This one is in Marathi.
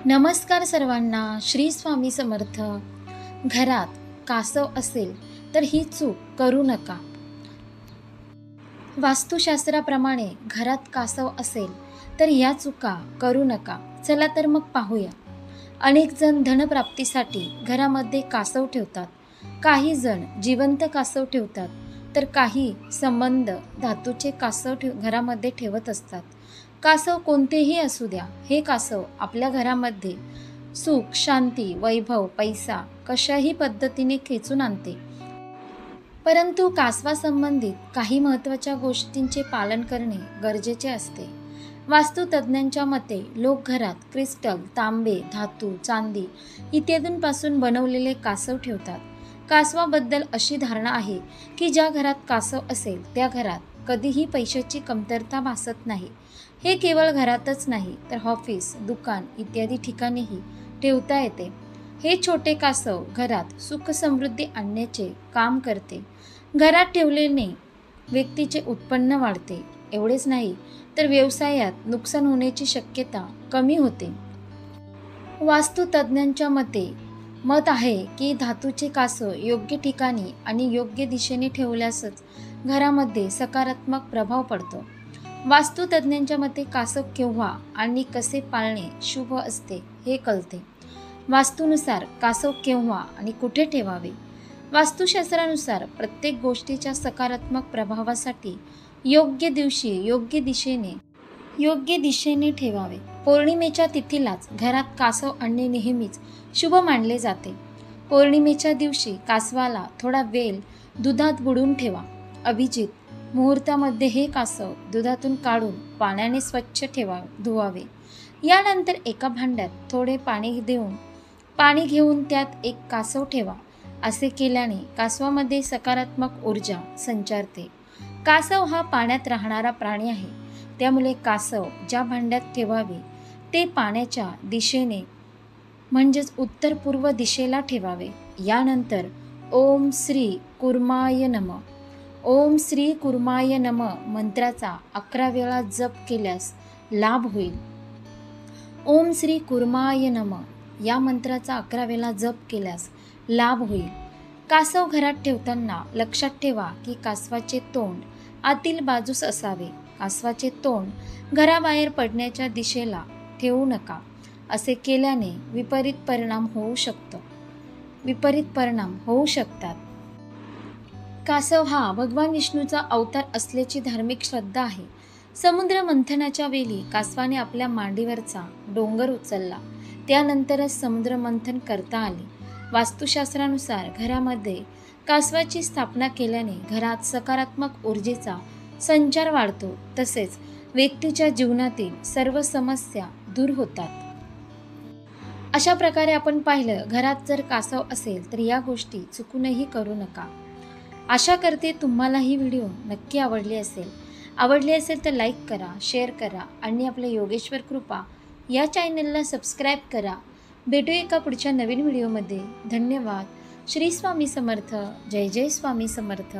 नमस्कार सर्वांना. श्री स्वामी समर्थ. घरात कासव असेल तर ही चूक करू नका. वास्तुशास्त्राप्रमाणे घरात कासव असेल तर या चुका करू नका. चला तर मग पाहूया. अनेक जण धनप्राप्तीसाठी घरामध्ये कासव ठेवतात. काही जण जिवंत कासव ठेवतात तर काही संबंध धातूचे कासव घरामध्ये ठेवत असतात. कासव कोणतेही असू द्या, हे कासव आपल्या घरामध्ये सुख, शांती, वैभव, पैसा कशाही पद्धतीने खेचून आणते. परंतु कासवासंबंधित काही महत्त्वाच्या गोष्टींचे पालन करणे गरजेचे असते. वास्तुतज्ञांच्या मते लोक घरात क्रिस्टल, तांबे, धातू, चांदी इत्यादींपासून बनवलेले कासव ठेवतात. कासवाबद्दल अशी धारणा आहे की ज्या घरात कासव असेल त्या घरात कधीही पैशाची कमतरता भासत नाही. हे केवळ घरातच नाही तर ऑफिस, दुकान इत्यादी ठिकाणीही ठेवता येते. हे छोटे कासव घरात सुख समृद्धी आणण्याचे काम करते. घरात ठेवल्याने व्यक्तीचे उत्पन्न वाढते. एवढेच नाही तर व्यवसायात नुकसान होण्याची शक्यता कमी होते. वास्तुतज्ञांच्या मत आहे की धातूचे कासव योग्य ठिकाणी आणि योग्य दिशेने ठेवल्यासच घरामध्ये सकारात्मक प्रभाव पडतो. वास्तुतज्ञांच्या मते कासव केव्हा आणि कसे पाळणे शुभ असते हे कळते. वास्तूनुसार कासव केव्हा आणि कुठे ठेवावे. वास्तुशास्त्रानुसार प्रत्येक गोष्टीच्या सकारात्मक प्रभावासाठी योग्य दिवशी योग्य दिशेने ठेवावे. पौर्णिमेच्या तिथीलाच घरात कासव आणणे नेहमीच शुभ मानले जाते. पौर्णिमेच्या दिवशी कासवाला थोडा वेळ दुधात बुडवून ठेवा. अभिजित मुहूर्तामध्ये हे कासव दुधातून काढून पाण्याने स्वच्छ धुवावे. यानंतर एका भांड्यात थोडे पाणी घेऊन त्यात एक कासव ठेवा. असे केल्याने कासवामध्ये सकारात्मक ऊर्जा संचारते. कासव हा पाण्यात राहणारा प्राणी आहे, त्यामुळे कासव ज्या भांड्यात ठेवावे ते पाण्याच्या दिशेने म्हणजेच उत्तर पूर्व दिशेला ठेवावे. यानंतर ओम श्री कुर्माय नमः, ओम श्री कुर्माय नमः मंत्राचा 11 वेळा जप केल्यास लाभ होईल. ओम श्री कुर्माय नमः या मंत्राचा 11 वेळा जप केल्यास लाभ होईल. कासव घरात ठेवताना लक्षात ठेवा की कासवाचे तोंड आतील बाजूस असावे. कासवाचे तोंड घराबाहेर पडण्याच्या दिशेला ठेवू नका. असे केल्याने विपरीत परिणाम होऊ शकतात. कासव हा भगवान विष्णूचा अवतार असल्याची धार्मिक श्रद्धा आहे. समुद्र मंथनाच्या वेळी कासवाने आपल्या मांडीवरचा डोंगर उचलला. त्यानंतरच समुद्र मंथन करता आले. वास्तुशास्त्रानुसार घरामध्ये कासवाची स्थापना केल्याने घरात सकारात्मक ऊर्जेचा संचार वाढतो. तसेच व्यक्तीच्या जीवनातील सर्व समस्या दूर होतात. अशा प्रकारे आपण पाहिलं, घरात जर कासव असेल तर या गोष्टी चुकूनही करू नका. आशा करते तुम्हाला ही व्हिडिओ नक्की आवडली असेल तर लाईक करा, शेअर करा आणि आपल्या योगेश्वर कृपा या चॅनलला सबस्क्राईब करा. भेटू एका पुढच्या नवीन व्हिडिओमध्ये. धन्यवाद. श्री स्वामी समर्थ. जय जय स्वामी समर्थ.